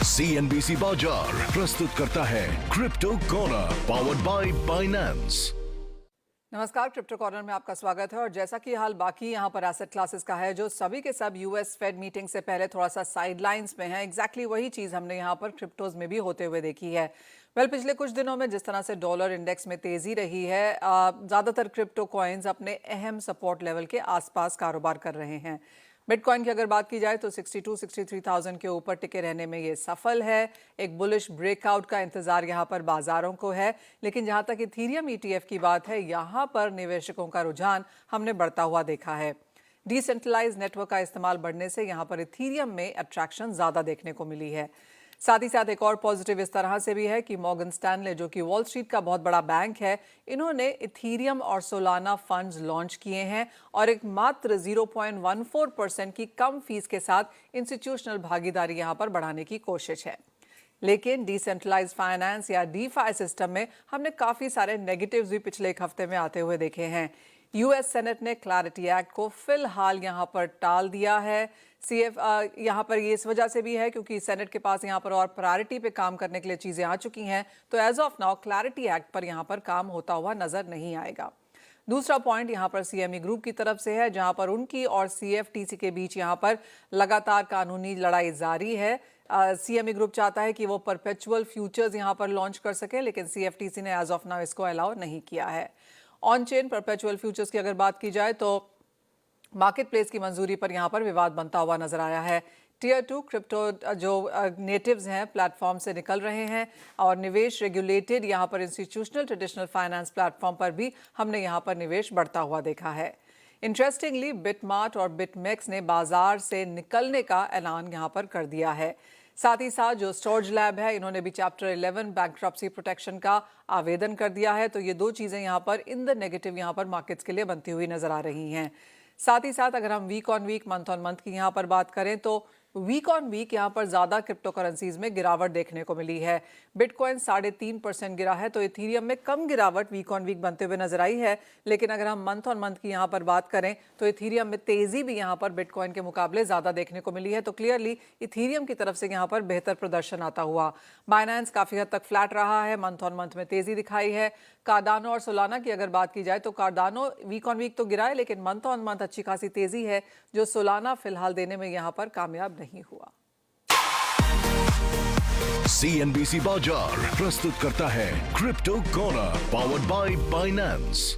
CNBC बाजार प्रस्तुत करता है crypto corner powered by Binance. नमस्कार, क्रिप्टो कॉर्नर में आपका स्वागत है। और जैसा कि हाल बाकी यहाँ पर एसेट क्लासेस का है, जो सभी के सब यूएस फेड मीटिंग से पहले थोड़ा सा साइडलाइंस में है, एग्जैक्टली वही चीज़ हमने यहाँ पर क्रिप्टोज में भी होते हुए देखी है। पिछले कुछ दिनों में जिस तरह से डॉलर इंडेक्स में तेजी रही है, ज़्यादातर क्रिप्टो कॉइन्स अपने अहम सपोर्ट लेवल के आसपास कारोबार कर रहे हैं। बिटकॉइन की अगर बात की जाए तो 62-63,000 के ऊपर टिके रहने में ये सफल है। एक बुलिश ब्रेकआउट का इंतजार यहाँ पर बाजारों को है। लेकिन जहाँ तक इथीरियम ETF की बात है, यहाँ पर निवेशकों का रुझान हमने बढ़ता हुआ देखा है। डिसेंट्रलाइज नेटवर्क का इस्तेमाल बढ़ने से यहाँ पर इथीरियम में अट्रैक्शन ज़्यादा देखने को मिली है। साथ ही साथ एक और पॉजिटिव इस तरह से भी है कि मॉर्गन स्टैनले, जो कि वॉल स्ट्रीट का बहुत बड़ा बैंक है, इन्होंने इथीरियम और सोलाना फंड्स लॉन्च किए हैं और एक मात्र 0.14% की कम फीस के साथ इंस्टीट्यूशनल भागीदारी यहां पर बढ़ाने की कोशिश है। लेकिन डिसेंट्रलाइज फाइनेंस या DeFi सिस्टम में हमने काफ़ी सारे नेगेटिव्स भी पिछले एक हफ्ते में आते हुए देखे हैं। यूएस सेनेट ने क्लैरिटी एक्ट को फिलहाल यहां पर टाल दिया है। यहाँ पर ये इस वजह से भी है क्योंकि सेनेट के पास यहाँ पर और प्रायोरिटी पे काम करने के लिए चीज़ें आ चुकी हैं। तो as of now clarity act पर यहाँ पर काम होता हुआ नजर नहीं आएगा। दूसरा पॉइंट यहाँ पर CME ग्रुप की तरफ से है, जहाँ पर उनकी और CFTC के बीच यहाँ पर लगातार कानूनी लड़ाई जारी है। CME ग्रुप चाहता है कि वो परपेचुअल फ्यूचर्स यहाँ पर लॉन्च कर सके, लेकिन CFTC ने एज ऑफ नाउ इसको अलाउ नहीं किया है। ऑन चेन परपेचुअल फ्यूचर्स की अगर बात की जाए तो मार्केट प्लेस की मंजूरी पर यहाँ पर विवाद बनता हुआ नजर आया है। टियर 2 क्रिप्टो जो नेटिव्स हैं प्लेटफॉर्म से निकल रहे हैं और निवेश रेगुलेटेड यहाँ पर इंस्टीट्यूशनल ट्रेडिशनल फाइनेंस प्लेटफॉर्म पर भी हमने यहाँ पर निवेश बढ़ता हुआ देखा है। इंटरेस्टिंगली बिटमार्ट और बिटमेक्स ने बाजार से निकलने का ऐलान यहाँ पर कर दिया है। साथ ही साथ जो स्टोरेज लैब है, इन्होंने भी चैप्टर 11 बैंक्रप्सी प्रोटेक्शन का आवेदन कर दिया है। तो ये दो चीज़ें यहाँ पर इन द नेगेटिव यहाँ पर मार्केट्स के लिए बनती हुई नजर आ रही हैं। साथ ही साथ अगर हम week on week, month on month की यहाँ पर बात करें तो वीक ऑन वीक यहाँ पर ज़्यादा क्रिप्टो करेंसीज में गिरावट देखने को मिली है। बिटकॉइन 3.5% गिरा है, तो इथीरियम में कम गिरावट वीक ऑन वीक बनते हुए नजर आई है। लेकिन अगर हम मंथ ऑन मंथ की यहाँ पर बात करें तो इथीरियम में तेज़ी भी यहाँ पर बिटकॉइन के मुकाबले ज़्यादा देखने को मिली है। तो क्लियरली इथीरियम की तरफ से यहाँ पर बेहतर प्रदर्शन आता हुआ। बाइनेंस काफ़ी हद तक फ्लैट रहा है, मंथ ऑन मंथ में तेज़ी दिखाई है। कार्डानो और सोलाना की अगर बात की जाए तो कार्डानो वीक ऑन वीक तो गिरा है, लेकिन मंथ ऑन मंथ अच्छी खासी तेज़ी है, जो सोलाना फिलहाल देने में यहाँ पर कामयाब नहीं हुआ। CNBC बाजार प्रस्तुत करता है crypto corner powered by Binance.